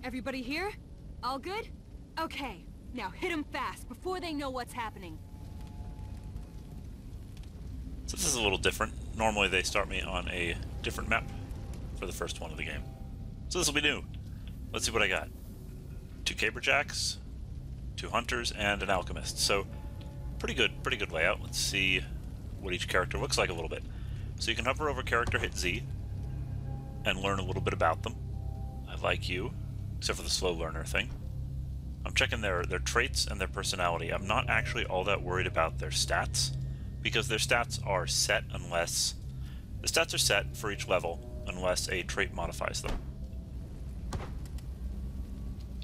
Everybody here? All good? Okay, now hit them fast before they know what's happening. So this is a little different. Normally they start me on a different map for the first one of the game. So this will be new. Let's see what I got. 2 caberjacks, 2 hunters, and an alchemist. So pretty good layout. Let's see what each character looks like a little bit. So you can hover over character, hit Z, and learn a little bit about them. I like you, except for the slow learner thing. I'm checking their traits and their personality. I'm not actually all that worried about their stats, because their stats are set unless... The stats are set for each level, unless a trait modifies them.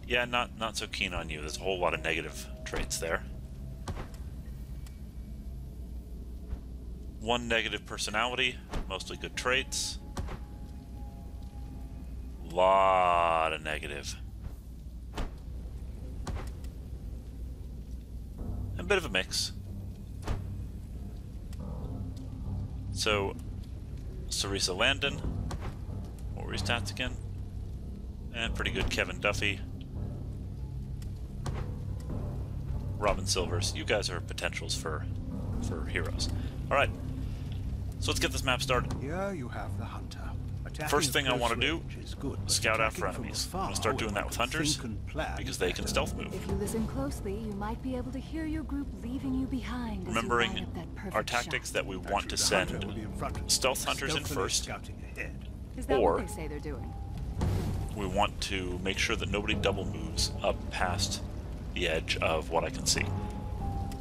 Yeah, not so keen on you. There's a whole lot of negative traits there. 1 negative personality, mostly good traits. Lot of negative. A bit of a mix. So, Sarisa Landon. What were his stats again? And pretty good Kevin Duffy. Robin Silvers. You guys are potentials for heroes. Alright. So let's get this map started. Here you have the hunter. First thing I want to do, scout out for enemies. I'm going to start doing that with hunters, because they can stealth move. If you listen closely, you might be able to hear your group leaving you behind. Remembering our tactics that we want to send stealth hunters in first, Is that or what they say they're doing? we want to make sure that nobody double moves up past the edge of what I can see.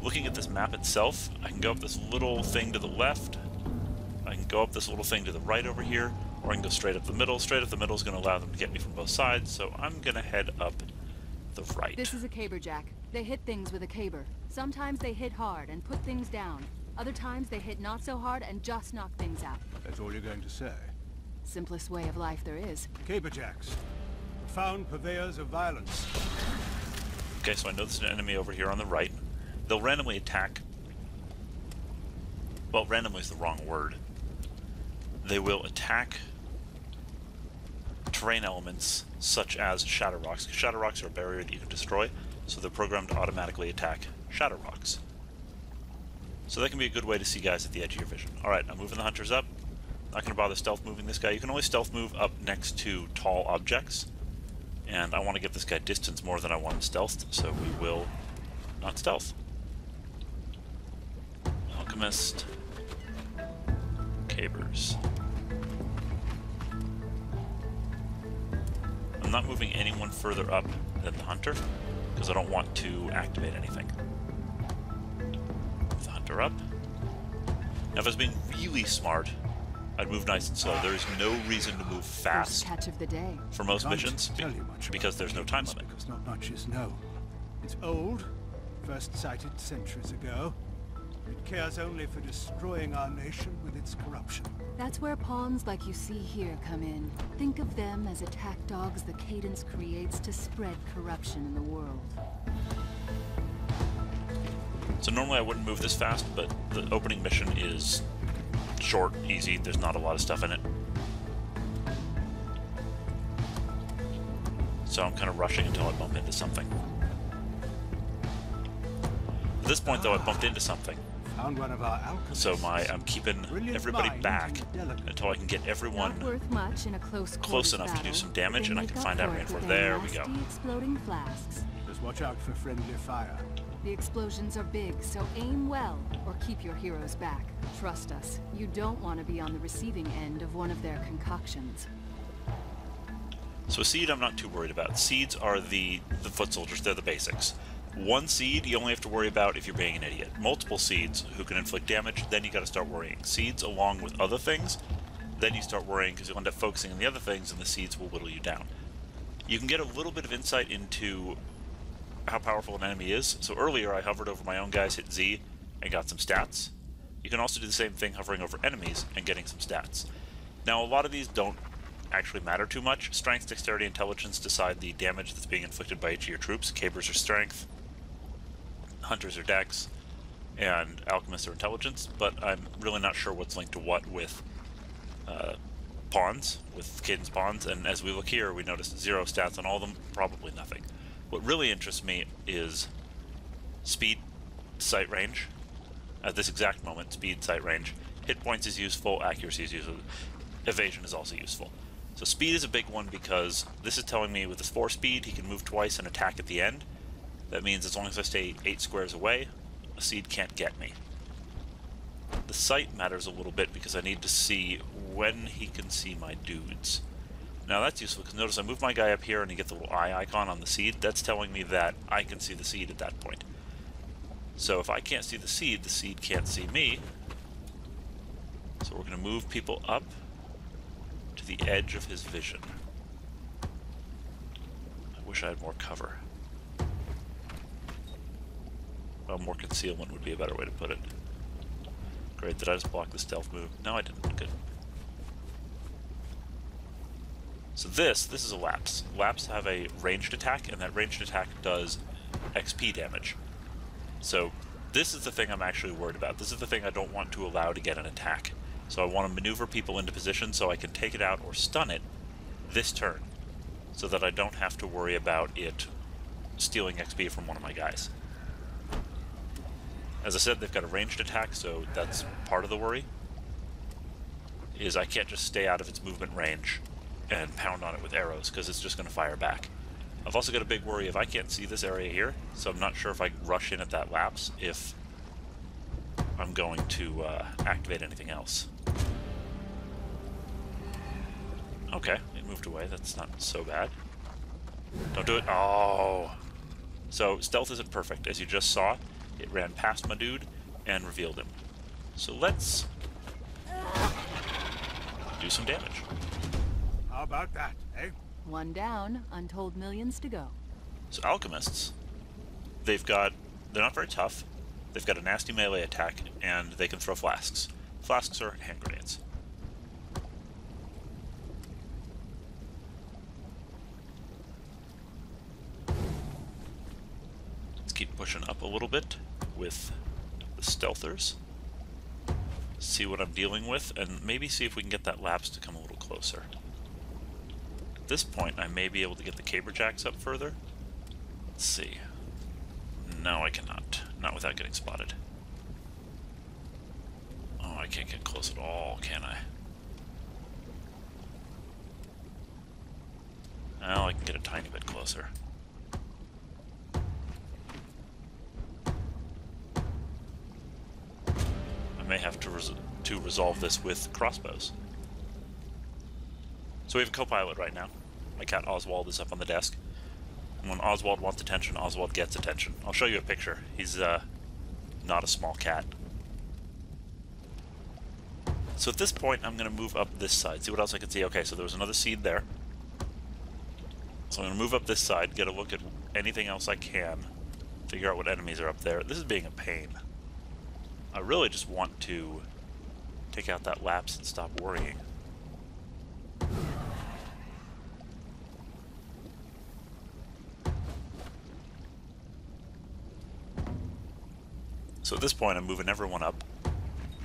Looking at this map itself, I can go up this little thing to the left, I can go up this little thing to the right over here, or I can go straight up the middle. Straight up the middle is going to allow them to get me from both sides, so I'm going to head up the right. This is a caberjack. They hit things with a caber. Sometimes they hit hard and put things down. Other times they hit not so hard and just knock things out. That's all you're going to say? Simplest way of life there is. Caberjacks. Profound purveyors of violence. Okay, so I know there's an enemy over here on the right. They'll randomly attack. Well, randomly is the wrong word. They will attack terrain elements such as shadow rocks. Shadow rocks are a barrier that you can destroy, so they're programmed to automatically attack shadow rocks. So that can be a good way to see guys at the edge of your vision. Alright, I'm moving the hunters up. Not going to bother stealth moving this guy. You can only stealth move up next to tall objects. And I want to give this guy distance more than I want him stealthed, so we will not stealth. Alchemist. Cabers. I'm not moving anyone further up than the hunter, because I don't want to activate anything. Move the hunter up. Now if I was being really smart, I'd move nice and slow. There is no reason to move fast First catch of the day. for most missions, because there's no time limit. Because not much is known. It's old, first sighted centuries ago. It cares only for destroying our nation with its corruption. That's where pawns like you see here come in. Think of them as attack dogs the Cadence creates to spread corruption in the world. So normally I wouldn't move this fast, but the opening mission is short, easy, there's not a lot of stuff in it. So I'm kind of rushing until I bump into something. At this point though, I bumped into something. Found one of our alchemists. So I'm keeping everybody back until I can get everyone Not worth much in a close enough to do battle, some damage, but and they I can make find up out for it reinforce. with There their we go. nasty exploding flasks. Just watch out for friendly fire. The explosions are big, so aim well, or keep your heroes back. Trust us, you don't want to be on the receiving end of one of their concoctions. So a seed I'm not too worried about. Seeds are the foot soldiers, they're the basics. One seed you only have to worry about if you're being an idiot. Multiple seeds who can inflict damage, then you gotta start worrying. Seeds along with other things, then you start worrying because you'll end up focusing on the other things and the seeds will whittle you down. You can get a little bit of insight into how powerful an enemy is. So earlier I hovered over my own guys, hit Z, and got some stats. You can also do the same thing hovering over enemies and getting some stats. Now a lot of these don't actually matter too much. Strength, dexterity, intelligence decide the damage that's being inflicted by each of your troops. Cabers are strength, hunters are dex, and alchemists are intelligence, but I'm really not sure what's linked to what with pawns, with Cadence pawns, and as we look here, we notice 0 stats on all of them, probably nothing. What really interests me is speed, sight range. At this exact moment, speed, sight range. Hit points is useful, accuracy is useful, evasion is also useful. So speed is a big one because this is telling me with this 4 speed, he can move twice and attack at the end. That means as long as I stay 8 squares away, a seed can't get me. The sight matters a little bit because I need to see when he can see my dudes. Now that's useful because notice I move my guy up here and he gets the little eye icon on the seed. That's telling me that I can see the seed at that point. So if I can't see the seed can't see me. So we're going to move people up to the edge of his vision. I wish I had more cover. Well, more concealment would be a better way to put it. Great, did I just block the stealth move? No, I didn't. Good. So this is a lapse. Lapse have a ranged attack, and that ranged attack does XP damage. So this is the thing I'm actually worried about. This is the thing I don't want to allow to get an attack. So I want to maneuver people into position so I can take it out or stun it this turn, so that I don't have to worry about it stealing XP from one of my guys. As I said, they've got a ranged attack, so that's part of the worry, is I can't just stay out of its movement range and pound on it with arrows, because it's just going to fire back. I've also got a big worry if I can't see this area here, so I'm not sure if I rush in at that lapse, if I'm going to activate anything else. Okay, it moved away, that's not so bad. Don't do it. Oh! So, stealth isn't perfect, as you just saw. It ran past my dude and revealed him. So let's do some damage. How about that, eh? 1 down, untold millions to go. So alchemists, they're not very tough. They've got a nasty melee attack, and they can throw flasks. Flasks are hand grenades. Keep pushing up a little bit with the stealthers. See what I'm dealing with, and maybe see if we can get that lapse to come a little closer. At this point, I may be able to get the caberjacks up further. Let's see. No, I cannot. Not without getting spotted. Oh, I can't get close at all, can I? Well, I can get a tiny bit closer. I may have to resolve this with crossbows. So we have a co-pilot right now. My cat Oswald is up on the desk. And when Oswald wants attention, Oswald gets attention. I'll show you a picture. He's not a small cat. So at this point, I'm going to move up this side. See what else I can see. Okay, so there was another seed there. So I'm going to move up this side, get a look at anything else I can, figure out what enemies are up there. This is being a pain. I really just want to take out that lapse and stop worrying. So at this point, I'm moving everyone up,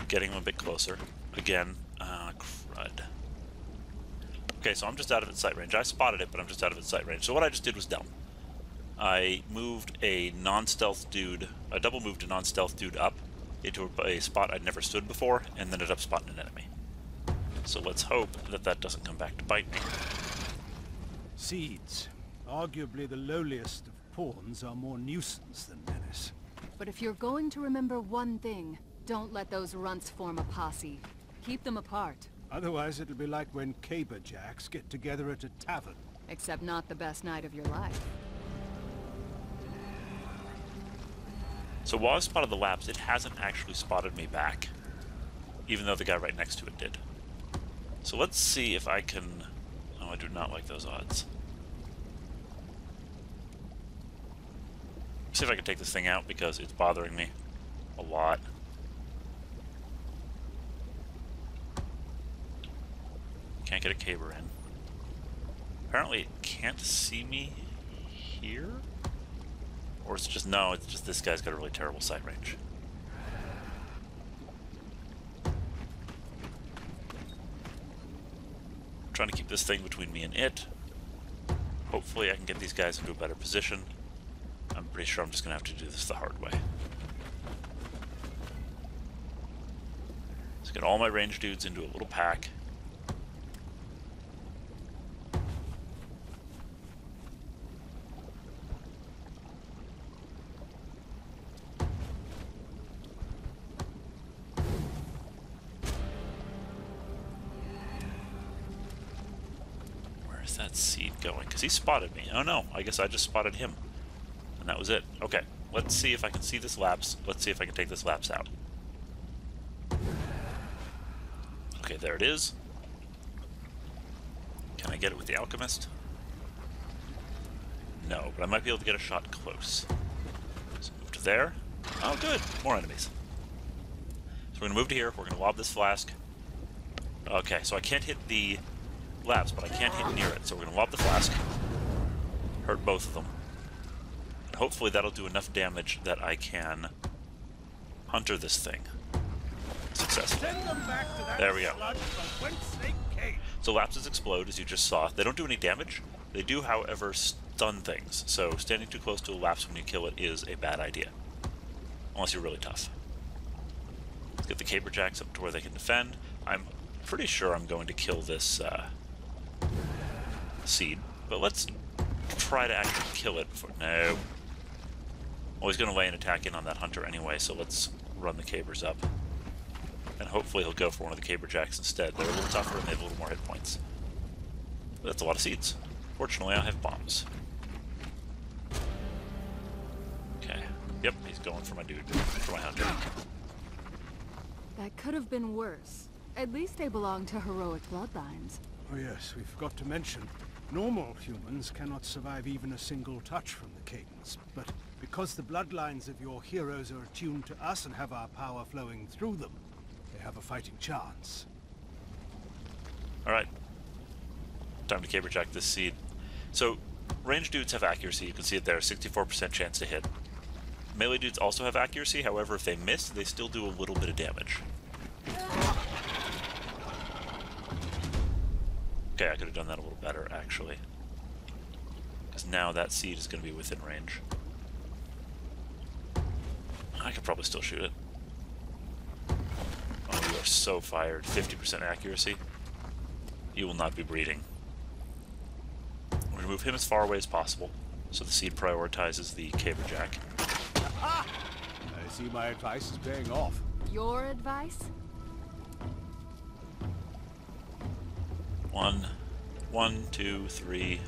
getting them a bit closer. Again, crud. Okay, so I'm just out of its sight range. I spotted it, but I'm just out of its sight range. So what I just did was dumb. I moved a non-stealth dude, I double moved a non-stealth dude up into a spot I'd never stood before, and then ended up spotting an enemy. So let's hope that that doesn't come back to bite me. Seeds, arguably the lowliest of pawns, are more nuisance than menace. But if you're going to remember one thing, don't let those runts form a posse. Keep them apart. Otherwise it'll be like when caberjacks get together at a tavern. Except not the best night of your life. So while I spotted the lapse, it hasn't actually spotted me back, even though the guy right next to it did. So let's see if I can... Oh, I do not like those odds. See if I can take this thing out, because it's bothering me a lot. Can't get a caber in. Apparently it can't see me here? Or it's just, no, it's just this guy's got a really terrible sight range. trying to keep this thing between me and it. Hopefully I can get these guys into a better position. I'm pretty sure I'm just going to have to do this the hard way. Let's get all my ranged dudes into a little pack. Where's that seed going? Because he spotted me. Oh no, I guess I just spotted him. And that was it. Okay, let's see if I can see this lapse. Let's see if I can take this lapse out. Okay, there it is. Can I get it with the alchemist? No, but I might be able to get a shot close. So move to there. Oh, good. More enemies. So we're going to move to here. We're going to lob this flask. Okay, so I can't hit the lapse, but I can't hit near it. So we're going to lob the flask. Hurt both of them. And hopefully that'll do enough damage that I can hunter this thing. Successful. There we go. So lapses explode, as you just saw. They don't do any damage. They do, however, stun things. So standing too close to a lapse when you kill it is a bad idea. Unless you're really tough. Let's get the caberjacks up to where they can defend. I'm pretty sure I'm going to kill this seed. But let's try to actually kill it before... No. Well, he's going to lay an attack in on that hunter anyway, so let's run the cabers up. And hopefully he'll go for one of the caberjacks instead. They're a little tougher and they have a little more hit points. But that's a lot of seeds. Fortunately, I have bombs. Okay. Yep, he's going for my dude. For my hunter. That could have been worse. At least they belong to heroic bloodlines. Oh yes, we forgot to mention. Normal humans cannot survive even a single touch from the Cadence. But because the bloodlines of your heroes are attuned to us and have our power flowing through them, they have a fighting chance. Alright. Time to caberjack this seed. So, ranged dudes have accuracy. You can see it there, 64% chance to hit. Melee dudes also have accuracy. However, if they miss, they still do a little bit of damage. Okay, I could have done that a little better, actually. Because now that seed is going to be within range. I could probably still shoot it. Oh, you are so fired. 50% accuracy. You will not be breeding. I'm going to move him as far away as possible, so the seed prioritizes the caberjack. I see my advice is paying off. Your advice? 1, 2, 3,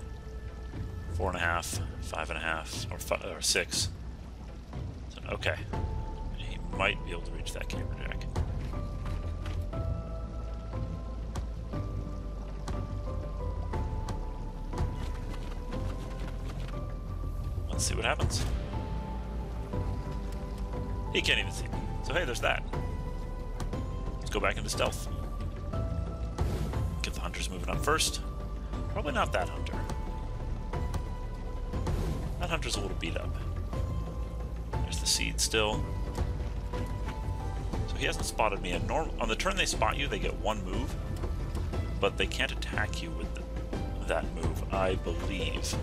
4.5, 5.5, or 6. So, okay. He might be able to reach that caberjack. Let's see what happens. He can't even see me. So hey, there's that. Let's go back into stealth. Get the hunters moving up first. Probably not that hunter. That hunter's a little beat up. There's the seed still. So he hasn't spotted me. On the turn they spot you, they get one move. But they can't attack you with that move, I believe.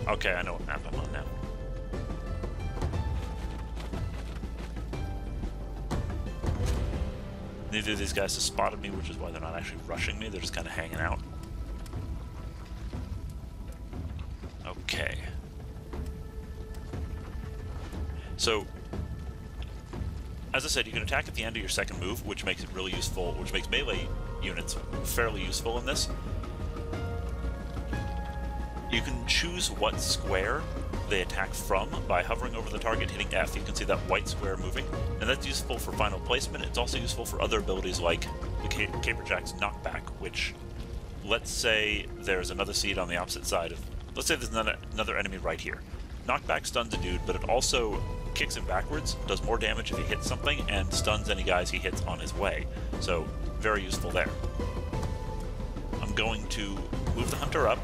Okay, I know what map I'm on now. Neither of these guys have spotted me, which is why they're not actually rushing me. They're just kind of hanging out. Okay. So, as I said, you can attack at the end of your second move, which makes it really useful, which makes melee units fairly useful in this. You can choose what square they attack from by hovering over the target, hitting F. You can see that white square moving, and that's useful for final placement. It's also useful for other abilities like the caberjack's knockback, which, let's say there's another seed on the opposite side of... Let's say there's another enemy right here. Knockback stuns a dude, but it also kicks him backwards, does more damage if he hits something, and stuns any guys he hits on his way. So, very useful there. I'm going to move the hunter up,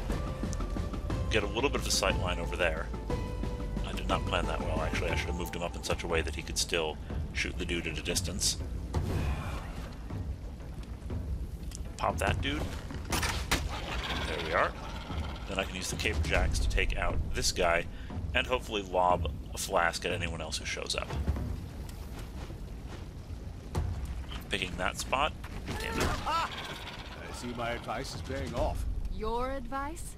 get a little bit of a sight line over there. I did not plan that well, actually. I should have moved him up in such a way that he could still shoot the dude at a distance. Pop that dude. There we are. Then I can use the caber jacks to take out this guy, and hopefully lob a flask at anyone else who shows up. Picking that spot. Damn it. Ah! I see my advice is paying off. Your advice?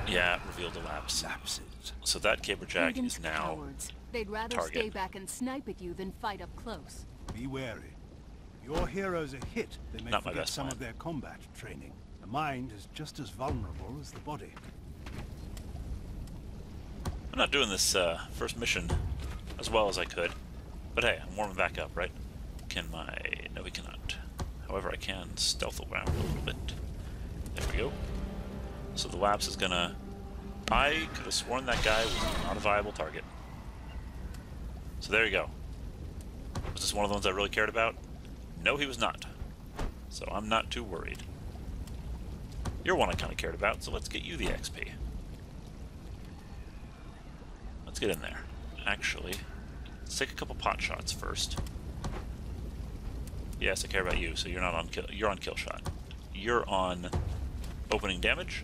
Yeah, revealed a lapse. Lapses. So that caber jack Cadence is now cowards. They'd rather target. stay back and snipe at you than fight up close. Be wary. If your heroes are hit, they may Not my forget best some plan. of their combat training. The mind is just as vulnerable as the body. I'm not doing this first mission as well as I could, but hey, I'm warming back up, right? No, we cannot. However, I can stealth around a little bit. There we go. So the lapse is gonna... I could have sworn that guy was not a viable target. So there you go. Was this one of the ones I really cared about? No, he was not. So I'm not too worried. You're one I kind of cared about, so let's get you the XP. Let's get in there. Actually, let's take a couple pot shots first. Yes, I care about you, so you're not on kill. You're on kill shot. You're on opening damage.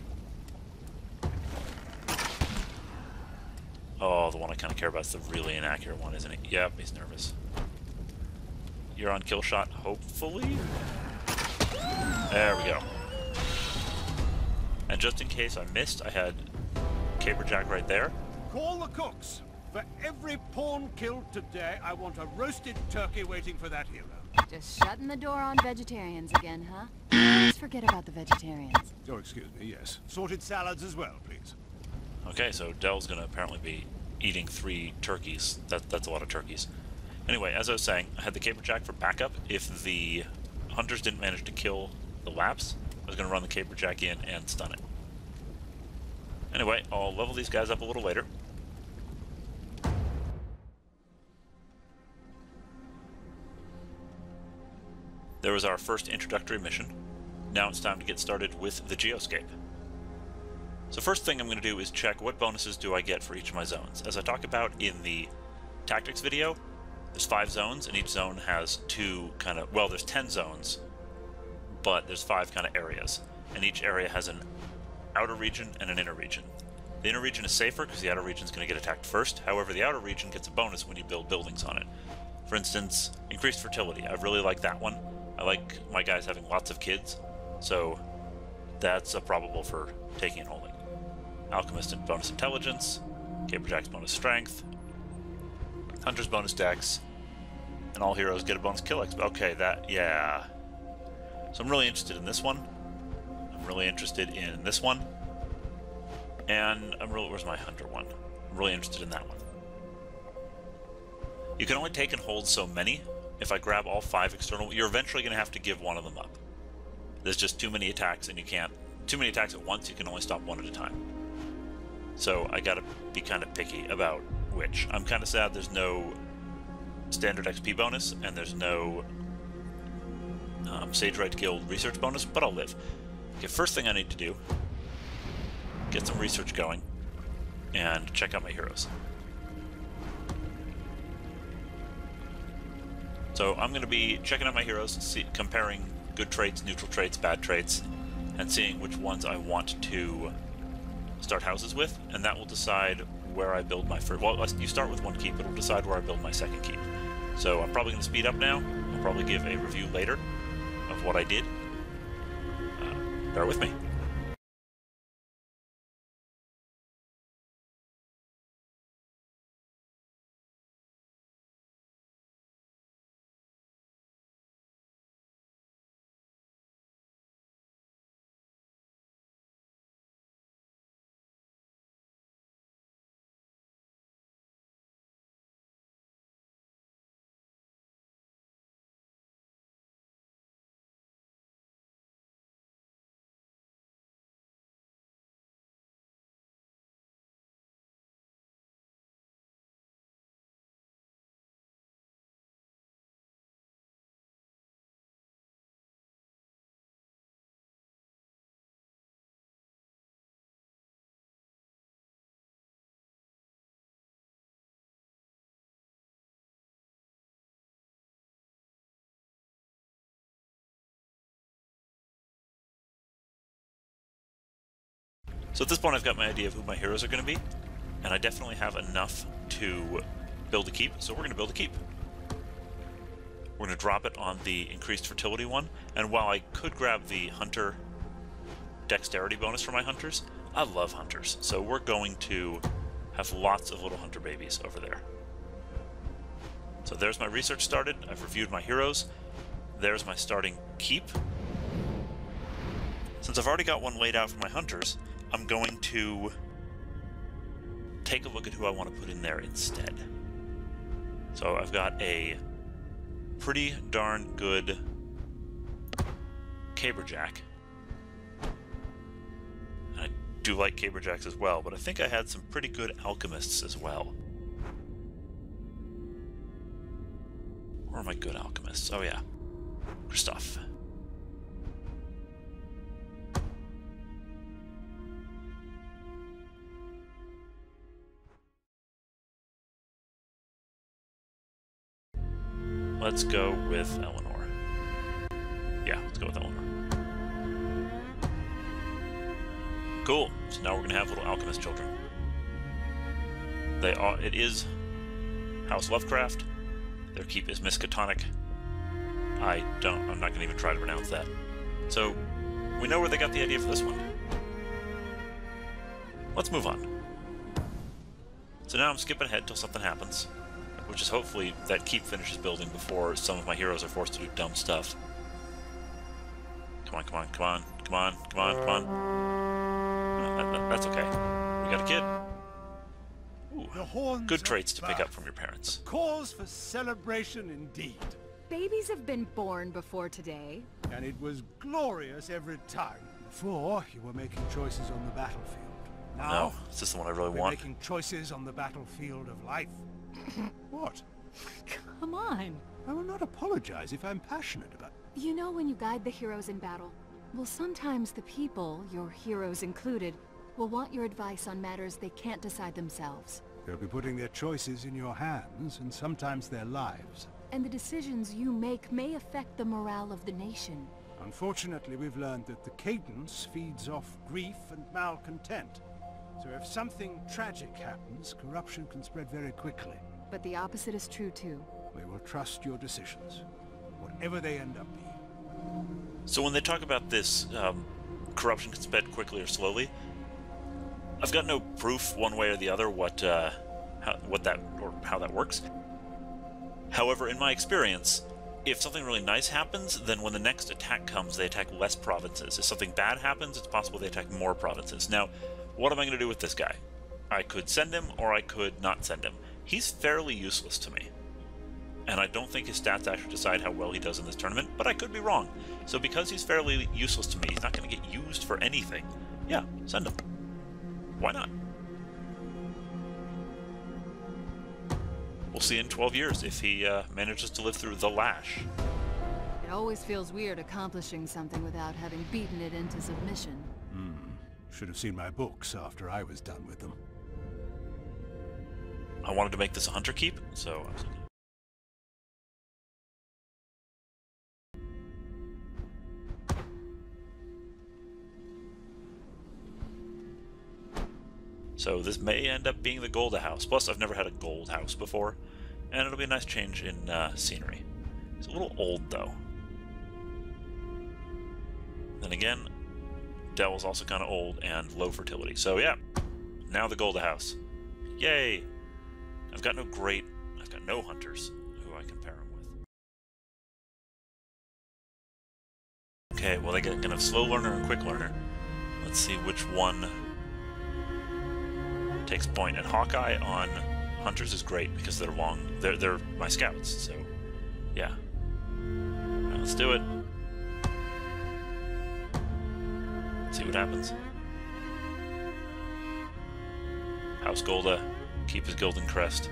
Oh, the one I kind of care about is the really inaccurate one, isn't it? Yep, he's nervous. You're on kill shot, hopefully? There we go. And just in case I missed, I had Caberjack right there. Call the cooks. For every pawn killed today, I want a roasted turkey waiting for that hero. Just shutting the door on vegetarians again, huh? Please forget about the vegetarians. Oh, excuse me, yes. Sorted salads as well, please. Okay, so Dell's gonna apparently be eating 3 turkeys. That's a lot of turkeys. Anyway, as I was saying, I had the Caberjack for backup. If the hunters didn't manage to kill the lapse, I was gonna run the Caberjack in and stun it. Anyway, I'll level these guys up a little later. There was our first introductory mission. Now it's time to get started with the geoscape. So first thing I'm going to do is check what bonuses do I get for each of my zones. As I talked about in the tactics video, there's 5 zones, and each zone has 2 kind of, well, there's 10 zones, but there's 5 kind of areas. And each area has an outer region and an inner region. The inner region is safer because the outer region is going to get attacked first. However, the outer region gets a bonus when you build buildings on it. For instance, increased fertility. I really like that one. I like my guys having lots of kids, so that's a probable for taking and holding. Alchemist and bonus intelligence, Caberjack's bonus strength, Hunter's bonus dex, and all heroes get a bonus kill XP. Okay, yeah. So I'm really interested in this one. I'm really interested in this one. And where's my Hunter one? I'm really interested in that one. You can only take and hold so many. If I grab all 5 external, you're eventually going to have to give one of them up. There's just too many attacks, and you can't... Too many attacks at once, you can only stop one at a time. So I gotta be kind of picky about which. I'm kind of sad there's no standard XP bonus, and there's no Sage Right Guild research bonus, but I'll live. Okay, first thing I need to do, get some research going, and check out my heroes. So I'm going to be checking out my heroes, comparing good traits, neutral traits, bad traits, and seeing which ones I want to start houses with, and that will decide where I build my first... Well, you start with 1 keep, it'll decide where I build my 2nd keep. So I'm probably going to speed up now. I'll probably give a review later of what I did. Bear with me. So at this point I've got my idea of who my heroes are going to be, and I definitely have enough to build a keep, so we're going to build a keep. We're going to drop it on the increased fertility one, and while I could grab the hunter dexterity bonus for my hunters, I love hunters, so we're going to have lots of little hunter babies over there. So there's my research started. I've reviewed my heroes. There's my starting keep. Since I've already got one laid out for my hunters, I'm going to take a look at who I want to put in there instead. So I've got a pretty darn good caberjack. And I do like caberjacks as well, but I think I had some pretty good alchemists as well. Where are my good alchemists? Oh yeah, Christoph. Let's go with Eleanor. Yeah, let's go with Eleanor. Cool. So now we're going to have little alchemist children. It is House Lovecraft. Their keep is Miskatonic. I'm not going to even try to pronounce that. So, we know where they got the idea for this one. Let's move on. So now I'm skipping ahead till something happens, which is hopefully that keep finishes building before some of my heroes are forced to do dumb stuff. Come on, come on, come on, come on, come on, come on. That's okay. We got a kid. Ooh, good traits to pick up from your parents. Cause for celebration indeed. Babies have been born before today. And it was glorious every time. Before, you were making choices on the battlefield. Now, no, is this the one I really want? Making choices on the battlefield of life. What? Come on. I will not apologize if I'm passionate about it. You know when you guide the heroes in battle, well, sometimes the people, your heroes included, will want your advice on matters they can't decide themselves. They'll be putting their choices in your hands, and sometimes their lives. And the decisions you make may affect the morale of the nation. Unfortunately, we've learned that the Cadence feeds off grief and malcontent. So if something tragic happens, corruption can spread very quickly. But the opposite is true too. We will trust your decisions, whatever they end up being. So when they talk about this, corruption can spread quickly or slowly, I've got no proof one way or the other how that works. However, in my experience, if something really nice happens, then when the next attack comes, they attack less provinces. If something bad happens, it's possible they attack more provinces. Now, what am I going to do with this guy? I could send him, or I could not send him. He's fairly useless to me. And I don't think his stats actually decide how well he does in this tournament, but I could be wrong. So because he's fairly useless to me, he's not going to get used for anything. Yeah, send him. Why not? We'll see in 12 years if he manages to live through the lash. It always feels weird accomplishing something without having beaten it into submission. Should have seen my books after I was done with them. I wanted to make this a hunter keep, so I was like, so this may end up being the gold house. Plus, I've never had a gold house before, and it'll be a nice change in scenery. It's a little old, though. Then again, Del's also kind of old and low fertility. So yeah, now the gold house. Yay! I've got no hunters who I can pair him with. Okay, well they can have slow learner and quick learner. Let's see which one takes point. And Hawkeye on hunters is great because they're long. They're my scouts, so yeah. Right, let's do it. See what happens. House Golda, keep his golden crest.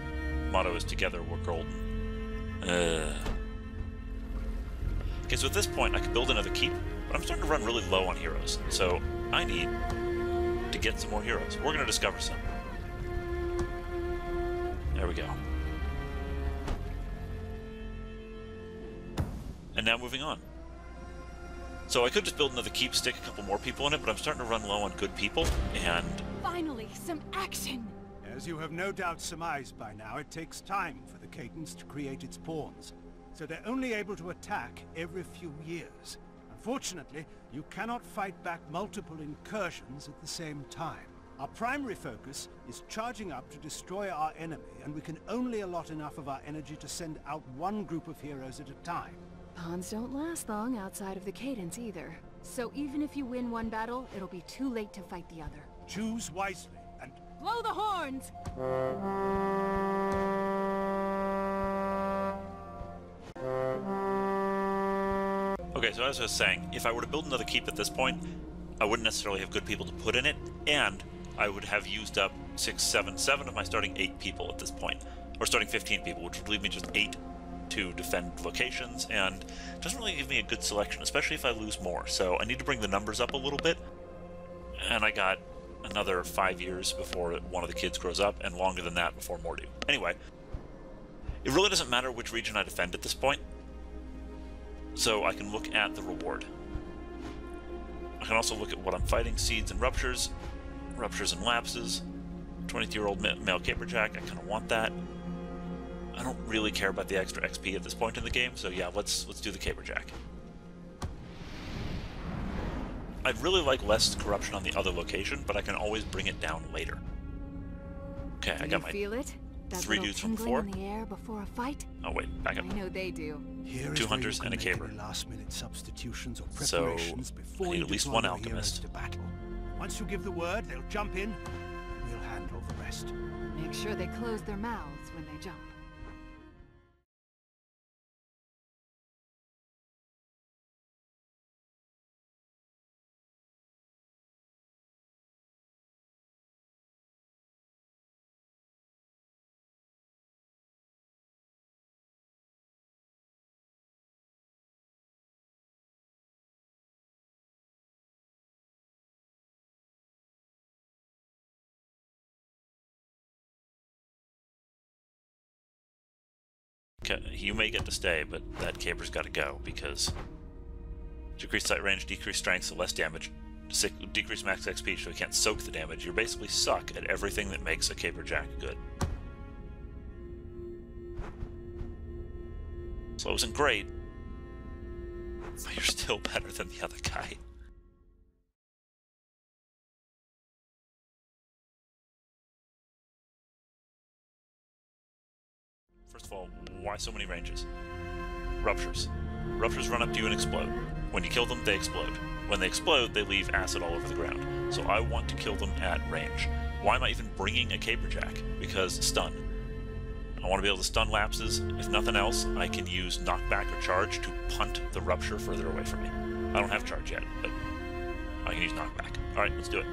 Motto is together we're golden. Okay, so at this point I can build another keep, but I'm starting to run really low on heroes, so I need to get some more heroes. We're going to discover some. There we go. And now moving on. So I could just build another keep, stick a couple more people in it, but I'm starting to run low on good people, and... Finally, some action! As you have no doubt surmised by now, it takes time for the Cadence to create its pawns, so they're only able to attack every few years. Unfortunately, you cannot fight back multiple incursions at the same time. Our primary focus is charging up to destroy our enemy, and we can only allot enough of our energy to send out one group of heroes at a time. Pawns don't last long outside of the Cadence either. So even if you win one battle, it'll be too late to fight the other. Choose wisely, and... Blow the horns! Okay, so as I was saying, if I were to build another keep at this point, I wouldn't necessarily have good people to put in it, and I would have used up 6, 7 of my starting 8 people at this point. Or starting 15 people, which would leave me just 8 to defend locations, and doesn't really give me a good selection, especially if I lose more. So I need to bring the numbers up a little bit, and I got another 5 years before one of the kids grows up, and longer than that before more do. Anyway, it really doesn't matter which region I defend at this point, so I can look at the reward. I can also look at what I'm fighting: seeds and ruptures, ruptures and lapses, 22-year-old male caperjack. I kind of want that. I don't really care about the extra XP at this point in the game, so yeah, let's do the caperjack. I'd really like less corruption on the other location, but I can always bring it down later. Okay, I got my feel it? That 3 dudes from before. In the air before a fight? Oh wait, back up. I know they do. Here 2 is where hunters you and a can make caper. any last-minute substitutions or So, preparations before I need you at least deploy one your alchemist. heroes to battle. Once you give the word, they'll jump in, and we'll handle the rest. Make sure they close their mouths when they jump. Okay, you may get to stay, but that caper's got to go, because decreased sight range, decreased strength, so less damage, decreased max XP, so you can't soak the damage. You basically suck at everything that makes a caperjack good. So it wasn't great, but you're still better than the other guy. First of all, why so many ranges? Ruptures. Ruptures run up to you and explode. When you kill them, they explode. When they explode, they leave acid all over the ground. So I want to kill them at range. Why am I even bringing a caperjack? Because stun. I want to be able to stun lapses. If nothing else, I can use knockback or charge to punt the rupture further away from me. I don't have charge yet, but I can use knockback. Alright, let's do it.